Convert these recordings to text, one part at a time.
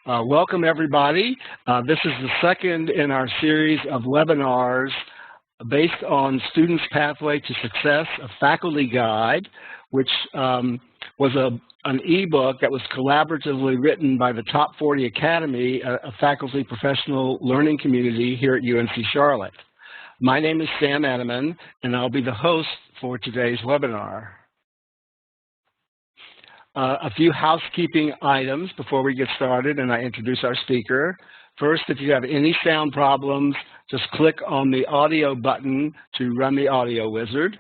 Welcome, everybody. This is the second in our series of webinars based on Students' Pathway to Success, a faculty guide, which was an e-book that was collaboratively written by the Top 40 Academy, a faculty professional learning community here at UNC Charlotte. My name is Sam Adaman, and I'll be the host for today's webinar. A few housekeeping items before we get started and I introduce our speaker. First, if you have any sound problems, just click on the audio button to run the audio wizard.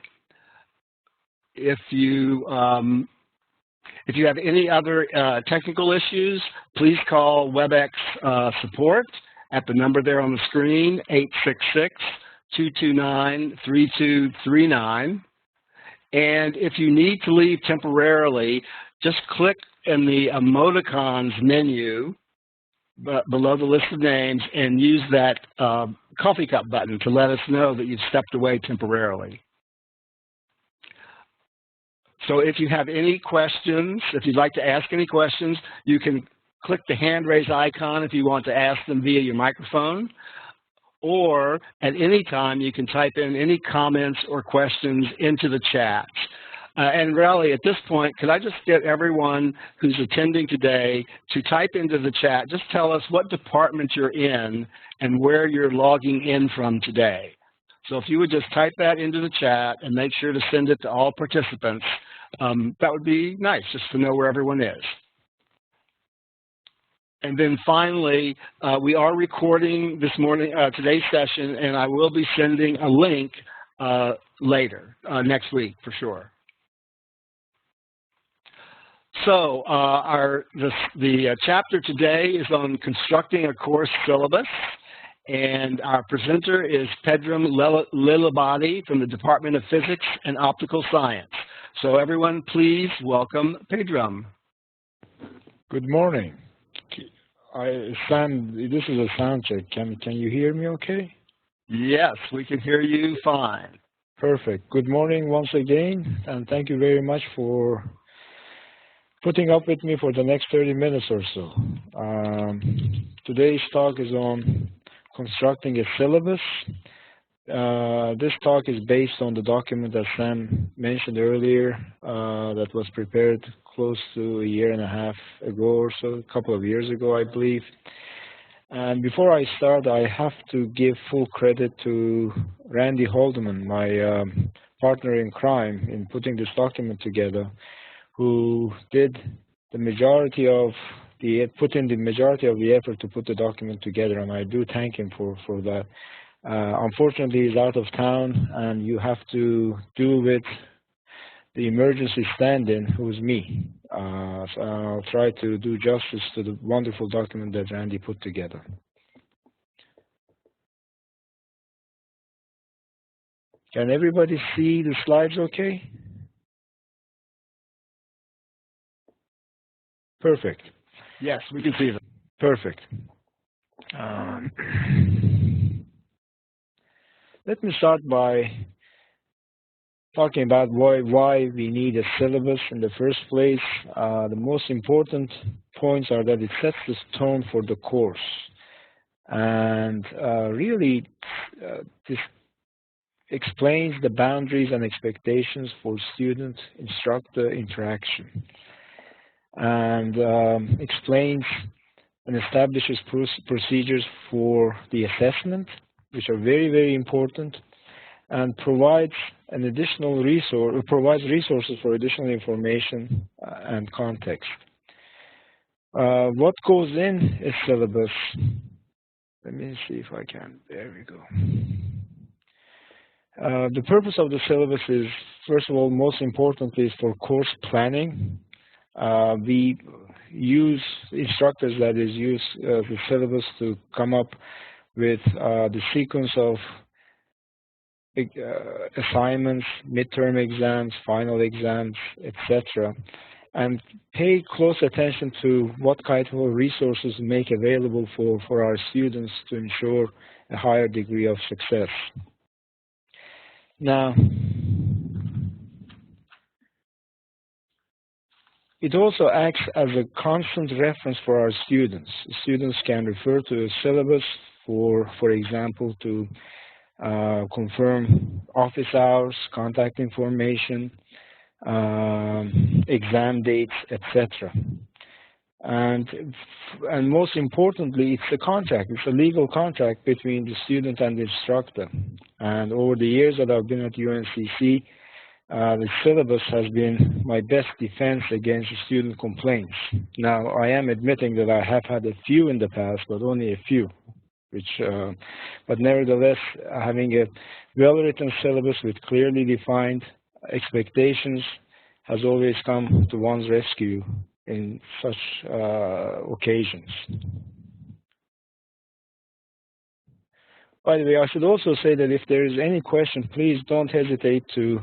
If you have any other technical issues, please call WebEx support at the number there on the screen, 866-229-3239. And if you need to leave temporarily, just click in the emoticons menu below the list of names and use that coffee cup button to let us know that you've stepped away temporarily. So if you have any questions, if you'd like to ask any questions, you can click the hand raise icon if you want to ask them via your microphone. Or at any time, you can type in any comments or questions into the chat. And really, at this point, could I just get everyone who's attending today to type into the chat, just tell us what department you're in and where you're logging in from today. So if you would just type that into the chat and make sure to send it to all participants, that would be nice, just to know where everyone is. And then finally, we are recording this morning, today's session, and I will be sending a link later, next week for sure. So the chapter today is on constructing a course syllabus, and our presenter is Pedram Leiliabady from the Department of Physics and Optical Science. So everyone, please welcome Pedram. Good morning. Sam, this is a sound check. Can you hear me okay? Yes, we can hear you fine. Perfect. Good morning once again, and thank you very much for putting up with me for the next 30 minutes or so. Today's talk is on constructing a syllabus. This talk is based on the document that Sam mentioned earlier that was prepared close to a year and a half ago or so, a couple of years ago, I believe. And before I start, I have to give full credit to Randy Haldeman, my partner in crime in putting this document together, who did the majority of put in the majority of the effort to put the document together, and I do thank him for that. Unfortunately, he's out of town, and you have to deal with the emergency stand-in, who's me. So I'll try to do justice to the wonderful document that Randy put together. Can everybody see the slides okay? Perfect. Yes, we can see them. Perfect. Let me start by talking about why we need a syllabus in the first place. The most important points are that it sets the tone for the course. And really, this explains the boundaries and expectations for student-instructor interaction. And explains and establishes procedures for the assessment, which are very, very important, and provides an additional resource, provides resources for additional information and context. What goes in a syllabus? Let me see if I can. There we go. The purpose of the syllabus is, first of all, most importantly, is for course planning. We use instructors that use the syllabus to come up with the sequence of assignments, midterm exams, final exams, etc., and pay close attention to what kind of resources we make available for our students to ensure a higher degree of success. Now, It also acts as a constant reference for our students. Students can refer to a syllabus for example, to confirm office hours, contact information, exam dates, etc. And most importantly, it's a contract. It's a legal contract between the student and the instructor. And over the years that I've been at UNCC, the syllabus has been my best defense against student complaints. Now, I am admitting that I have had a few in the past, but only a few. But nevertheless, having a well-written syllabus with clearly defined expectations has always come to one's rescue in such occasions. By the way, I should also say that if there is any question, please don't hesitate to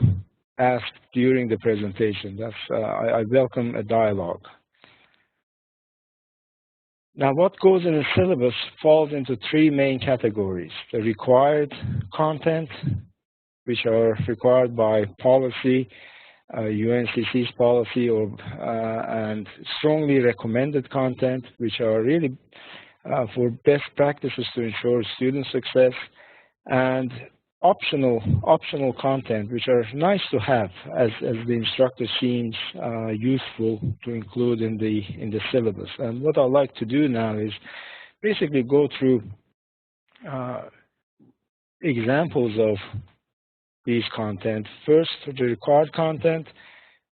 ask during the presentation. I welcome a dialogue. Now, what goes in a syllabus falls into three main categories: the required content, which are required by policy, UNCC's policy, and strongly recommended content, which are really for best practices to ensure student success, and optional content, which are nice to have as the instructor seems useful to include in the syllabus. And what I'd like to do now is basically go through examples of these content. First, the required content.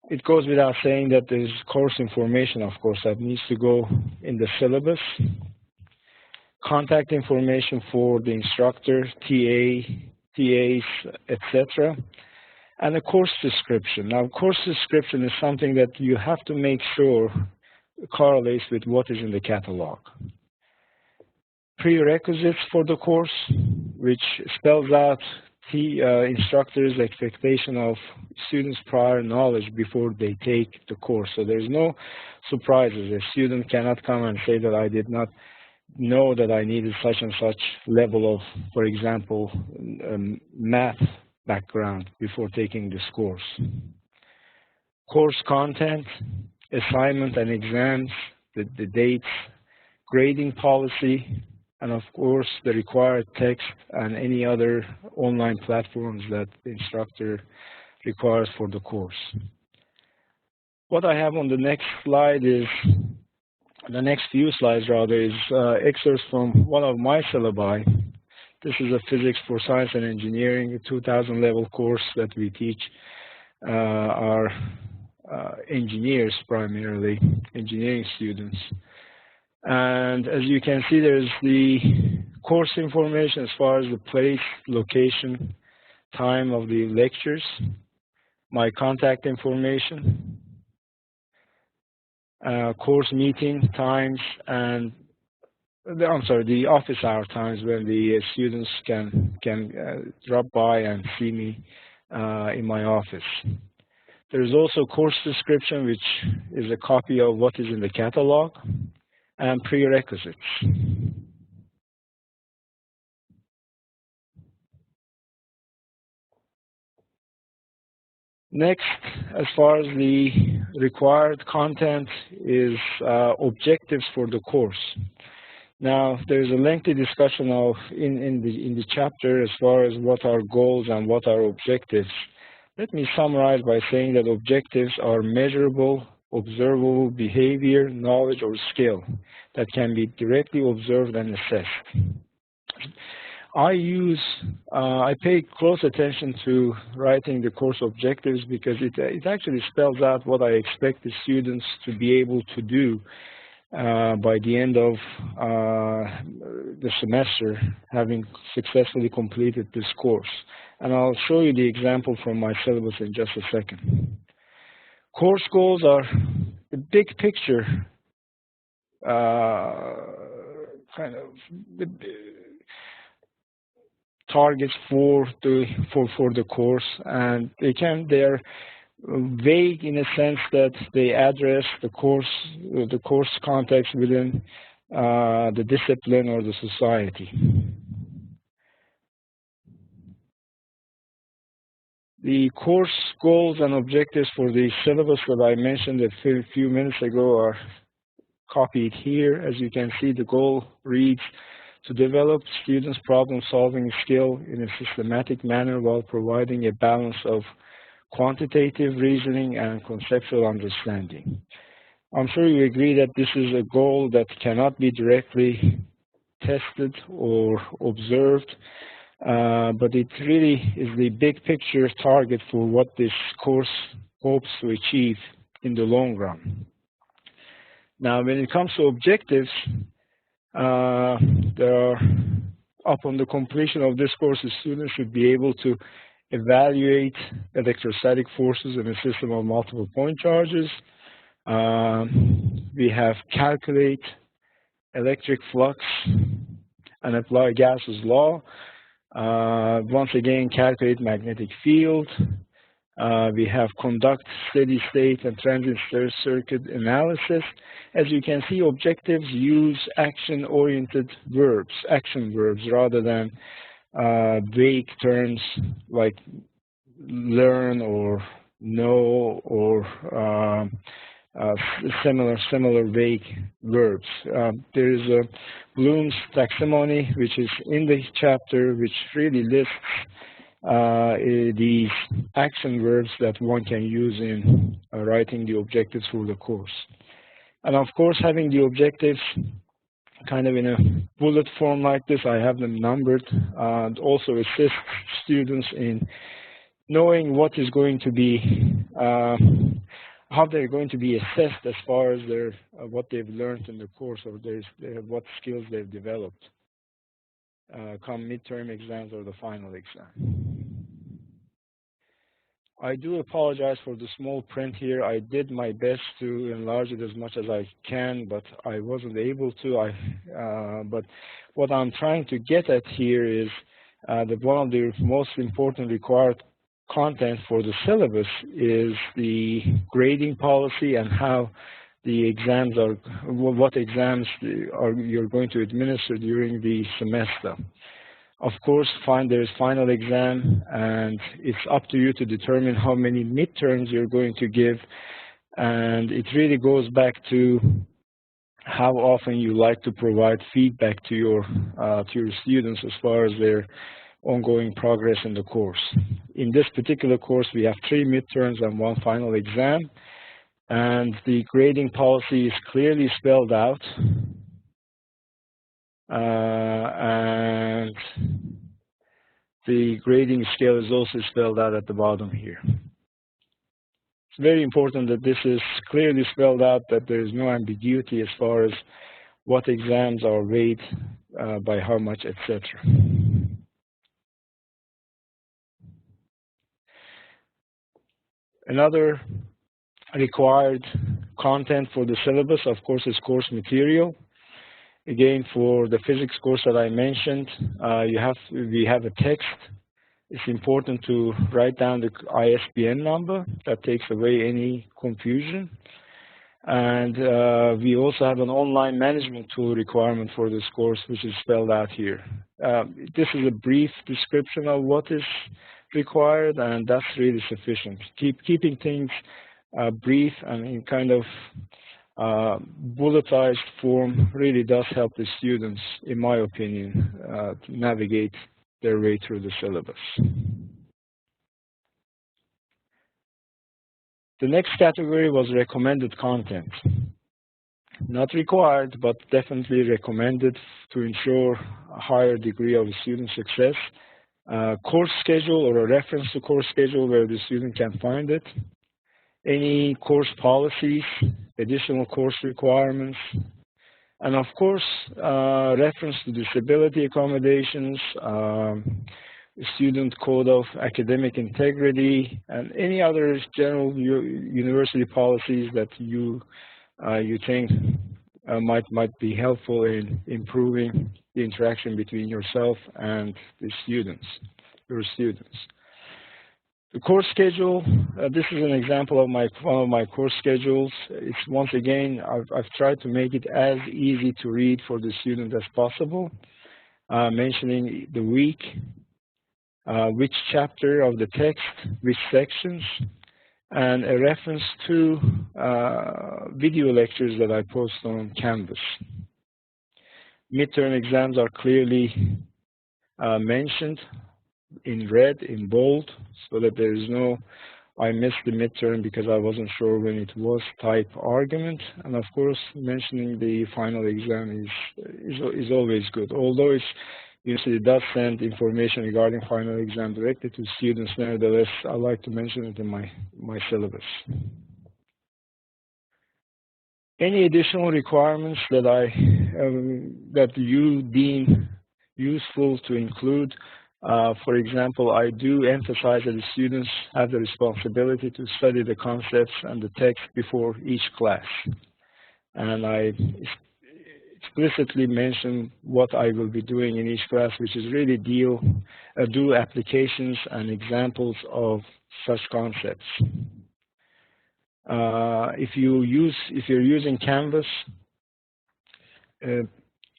It goes without saying that there's course information, of course, that needs to go in the syllabus. Contact information for the instructor, TAs, etc. And a course description. Now, course description is something that you have to make sure correlates with what is in the catalog. Prerequisites for the course, which spells out the instructor's expectation of students' prior knowledge before they take the course. So there's no surprises. A student cannot come and say that I did not know that I needed such and such level of, for example, math background before taking this course. Course content, assignment and exams, the dates, grading policy, and of course the required text and any other online platforms that the instructor requires for the course. What I have on the next slide is, the next few slides rather, is excerpts from one of my syllabi. This is a Physics for Science and Engineering, a 2000 level course that we teach our engineers, primarily engineering students. And as you can see, there's the course information as far as the place, location, time of the lectures, my contact information, course meeting times, and the office hour times when the students can drop by and see me in my office. There is also course description, which is a copy of what is in the catalog, and prerequisites. Next, as far as the required content, is objectives for the course. Now, there's a lengthy discussion of in the chapter as far as what are goals and what are objectives. Let me summarize by saying that objectives are measurable, observable behavior, knowledge, or skill that can be directly observed and assessed. I pay close attention to writing the course objectives because it actually spells out what I expect the students to be able to do by the end of the semester, having successfully completed this course. And I'll show you the example from my syllabus in just a second. Course goals are the big picture, kind of the targets for the course, and they're vague in a sense that they address the course context within the discipline or the society. The course goals and objectives for the syllabus that I mentioned a few minutes ago are copied here. As you can see, the goal reads, to develop students' problem-solving skill in a systematic manner while providing a balance of quantitative reasoning and conceptual understanding. I'm sure you agree that this is a goal that cannot be directly tested or observed, but it really is the big picture target for what this course hopes to achieve in the long run. Now, when it comes to objectives, upon the completion of this course, the students should be able to evaluate electrostatic forces in a system of multiple point charges. We have calculate electric flux and apply Gauss's law. Once again, calculate magnetic field. We have conduct steady state and transient circuit analysis. As you can see, objectives use action-oriented verbs, action verbs, rather than vague terms like learn or know or similar vague verbs. There is a Bloom's taxonomy, which is in the chapter, which really lists these action verbs that one can use in writing the objectives for the course. And of course, having the objectives kind of in a bullet form like this, I have them numbered, and also assist students in knowing what is going to be, how they're going to be assessed as far as their what they've learned in the course, or what skills they've developed come midterm exams or the final exam. I do apologize for the small print here. I did my best to enlarge it as much as I can, but I wasn't able to. But what I'm trying to get at here is that one of the most important required content for the syllabus is the grading policy and how the exams are, what exams you're going to administer during the semester. Of course, there's final exam, and it's up to you to determine how many midterms you're going to give. And it really goes back to how often you like to provide feedback to your students as far as their ongoing progress in the course. In this particular course, we have 3 midterms and 1 final exam, and the grading policy is clearly spelled out. And the grading scale is also spelled out at the bottom here. It's very important that this is clearly spelled out, that there is no ambiguity as far as what exams are weighed by how much, etc. Another required content for the syllabus, of course, is course material. Again, for the physics course that I mentioned, we have a text. It's important to write down the ISBN number. That takes away any confusion. And we also have an online management tool requirement for this course, which is spelled out here. This is a brief description of what is required, and that's really sufficient. Keeping things brief and in kind of bulletized form really does help the students, in my opinion, to navigate their way through the syllabus. The next category was recommended content. Not required, but definitely recommended to ensure a higher degree of student success. Course schedule or a reference to course schedule where the student can find it. Any course policies, additional course requirements, and of course, reference to disability accommodations, student code of academic integrity, and any other general university policies that you think might be helpful in improving the interaction between yourself and the students, your students. The course schedule, this is an example of one of my course schedules. It's once again, I've tried to make it as easy to read for the student as possible, mentioning the week, which chapter of the text, which sections, and a reference to video lectures that I post on Canvas. Midterm exams are clearly mentioned in red, in bold, so that there is no I missed the midterm because I wasn't sure when it was type argument. And of course, mentioning the final exam is always good. Although it's usually does send information regarding final exam directly to students, nevertheless, I like to mention it in my syllabus. Any additional requirements that that you deem useful to include? For example, I do emphasize that the students have the responsibility to study the concepts and the text before each class. And I explicitly mention what I will be doing in each class, which is really do applications and examples of such concepts. If you're using Canvas,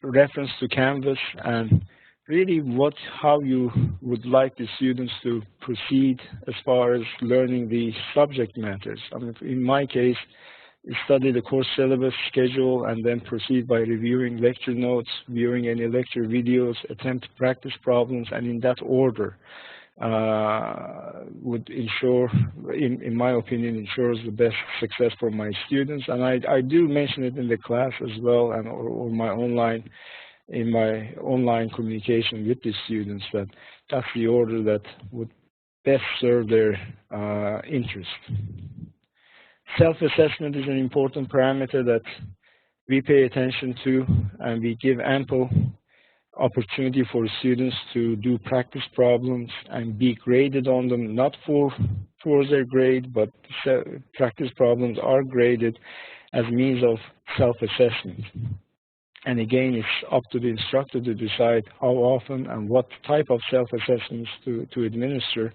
reference to Canvas and really how you would like the students to proceed as far as learning the subject matters. I mean, in my case, study the course syllabus schedule and then proceed by reviewing lecture notes, viewing any lecture videos, attempt practice problems, and in that order would ensure, in my opinion, ensures the best success for my students. And I do mention it in the class as well, and or in my online communication with the students, that's the order that would best serve their interest. Self-assessment is an important parameter that we pay attention to, and we give ample opportunity for students to do practice problems and be graded on them, not for their grade, but practice problems are graded as means of self-assessment. And again, it's up to the instructor to decide how often and what type of self-assessments to administer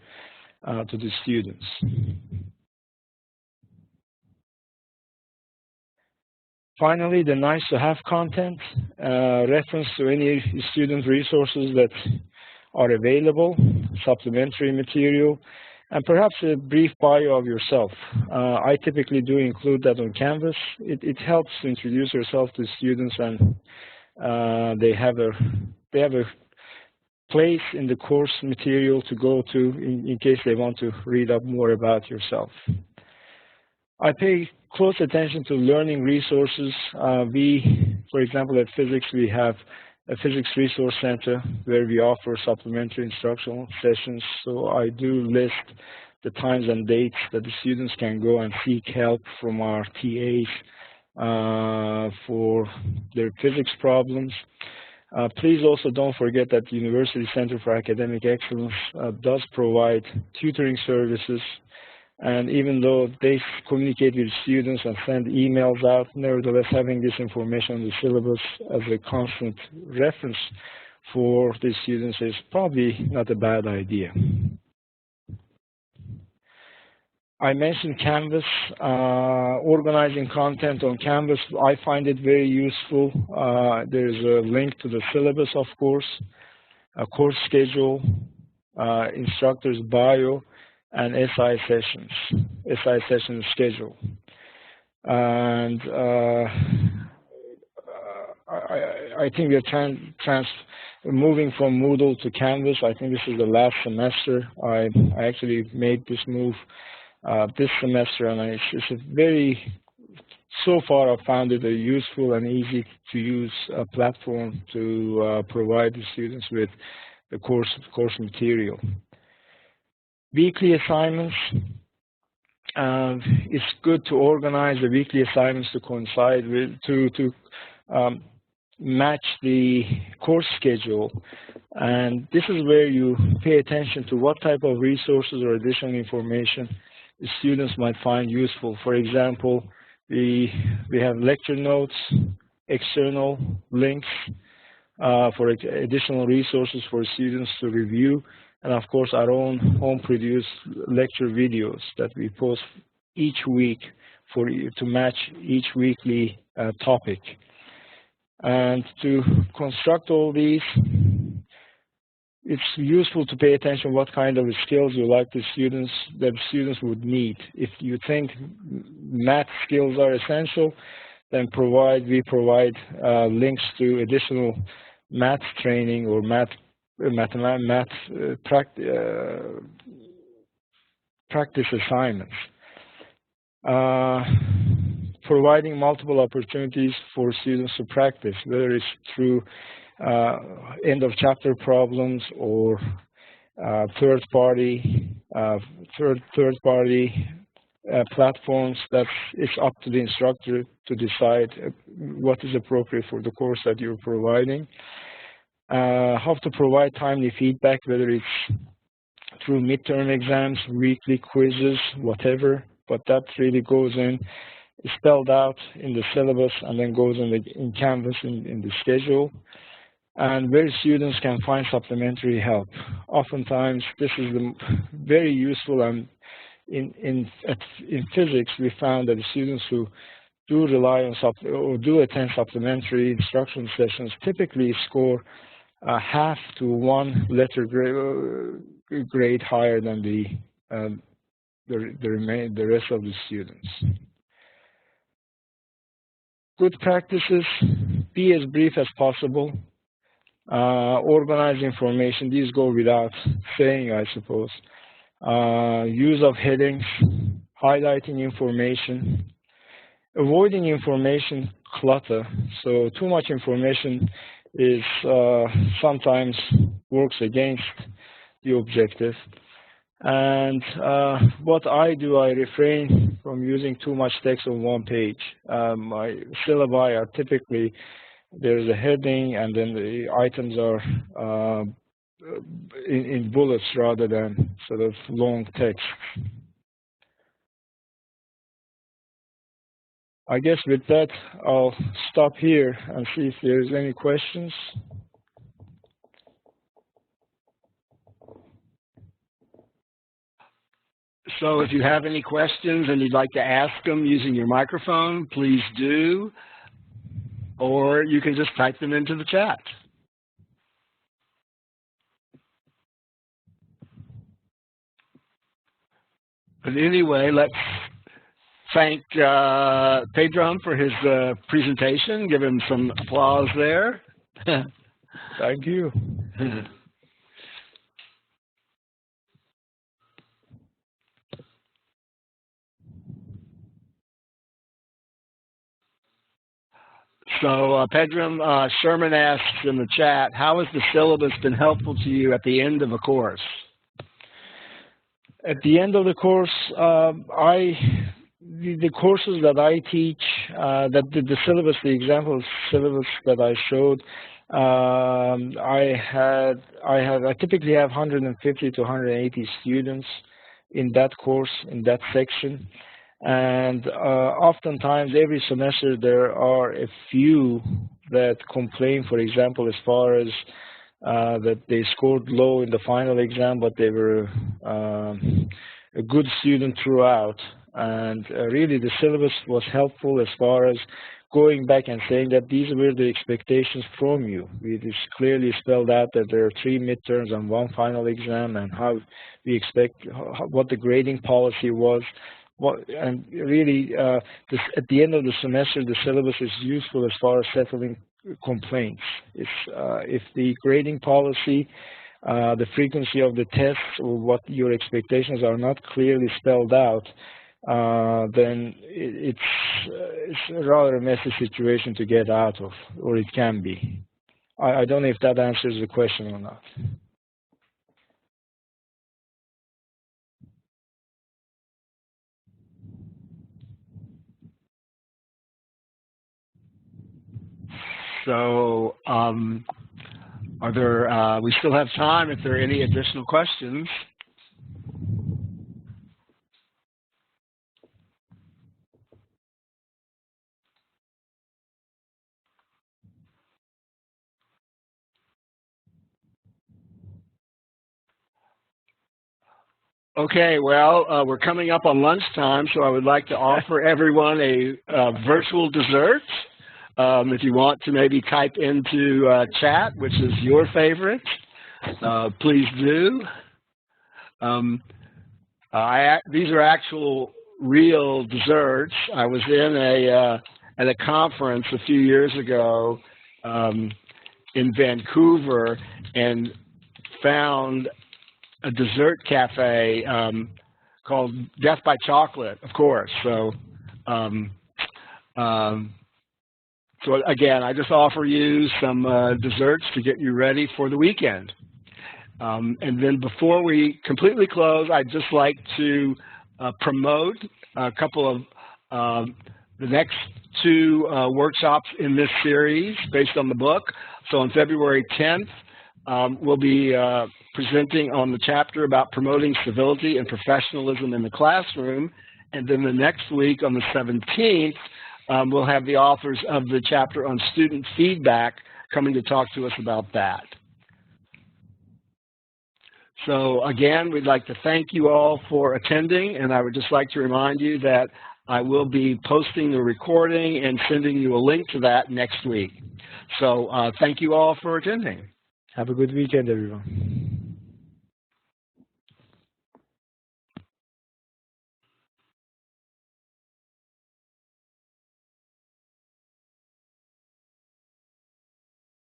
to the students. Finally, the nice-to-have content, reference to any student resources that are available, supplementary material, and perhaps a brief bio of yourself. I typically do include that on Canvas. It helps to introduce yourself to students, and they have a place in the course material to go to in case they want to read up more about yourself. I pay close attention to learning resources. For example, at Physics, we have a Physics Resource Center where we offer supplementary instructional sessions. So I do list the times and dates that the students can go and seek help from our TAs for their physics problems. Please also don't forget that the University Center for Academic Excellence does provide tutoring services. And even though they communicate with students and send emails out, nevertheless, having this information on the syllabus as a constant reference for the students is probably not a bad idea. I mentioned Canvas, organizing content on Canvas. I find it very useful. There's a link to the syllabus, of course, a course schedule, instructor's bio, and SI session schedule. And I think we're moving from Moodle to Canvas. I think this is the last semester. I actually made this move this semester, and so far I've found it a useful and easy to use platform to provide the students with the course material. Weekly assignments. It's good to organize the weekly assignments to coincide with, to match the course schedule. And this is where you pay attention to what type of resources or additional information the students might find useful. For example, we have lecture notes, external links for additional resources for students to review, and of course our own home-produced lecture videos that we post each week to match each weekly topic. And to construct all these, it's useful to pay attention what kind of skills you like the students would need. If you think math skills are essential, then we provide links to additional math training or practice assignments. Providing multiple opportunities for students to practice, whether it's through end of chapter problems or third party platforms. It's up to the instructor to decide what is appropriate for the course that you're providing. How to provide timely feedback, whether it's through midterm exams, weekly quizzes, whatever, but that really goes in, is spelled out in the syllabus and then goes in Canvas in the schedule, and where students can find supplementary help. Oftentimes, this is very useful, and in physics, we found that the students who do rely on or do attend supplementary instruction sessions typically score half to 1 letter grade higher than the rest of the students. Good practices: be as brief as possible. Organize information. These go without saying, I suppose. Use of headings, highlighting information, avoiding information clutter. So too much information is sometimes works against the objective. And what I do, I refrain from using too much text on one page. My syllabi are typically, there's a heading and then the items are in bullets rather than sort of long text. I guess with that, I'll stop here and see if there's any questions. So if you have any questions and you'd like to ask them using your microphone, please do, or you can just type them into the chat. But anyway, let's thank Pedram for his presentation. Give him some applause there. Thank you. So Pedram, Sherman asks in the chat, how has the syllabus been helpful to you at the end of a course? At the end of the course, the courses that I teach, the syllabus, the example syllabus that I showed, I typically have 150 to 180 students in that course, in that section. And oftentimes, every semester, there are a few that complain, for example, as far as that they scored low in the final exam, but they were a good student throughout. And really, the syllabus was helpful as far as going back and saying that these were the expectations from you. It is clearly spelled out that there are 3 midterms and 1 final exam, and how we expect, what the grading policy was. And really, at the end of the semester, the syllabus is useful as far as settling complaints. If the grading policy, the frequency of the tests, or what your expectations are not clearly spelled out, then it's a rather a messy situation to get out of, or it can be. I don't know if that answers the question or not. So are there, we still have time if there are any additional questions. Okay, well, we're coming up on lunchtime, so I would like to offer everyone a virtual dessert. If you want to maybe type into chat, which is your favorite, please do. These are actual real desserts. I was in at a conference a few years ago in Vancouver and found a dessert cafe called Death by Chocolate, of course. So, so again, I just offer you some desserts to get you ready for the weekend. And then before we completely close, I'd just like to promote a couple of the next two workshops in this series based on the book. So on February 10th, we'll be presenting on the chapter about promoting civility and professionalism in the classroom. And then the next week, on the 17th, we'll have the authors of the chapter on student feedback coming to talk to us about that. So again, we'd like to thank you all for attending, and I would just like to remind you that I will be posting the recording and sending you a link to that next week. So thank you all for attending. Have a good weekend, everyone.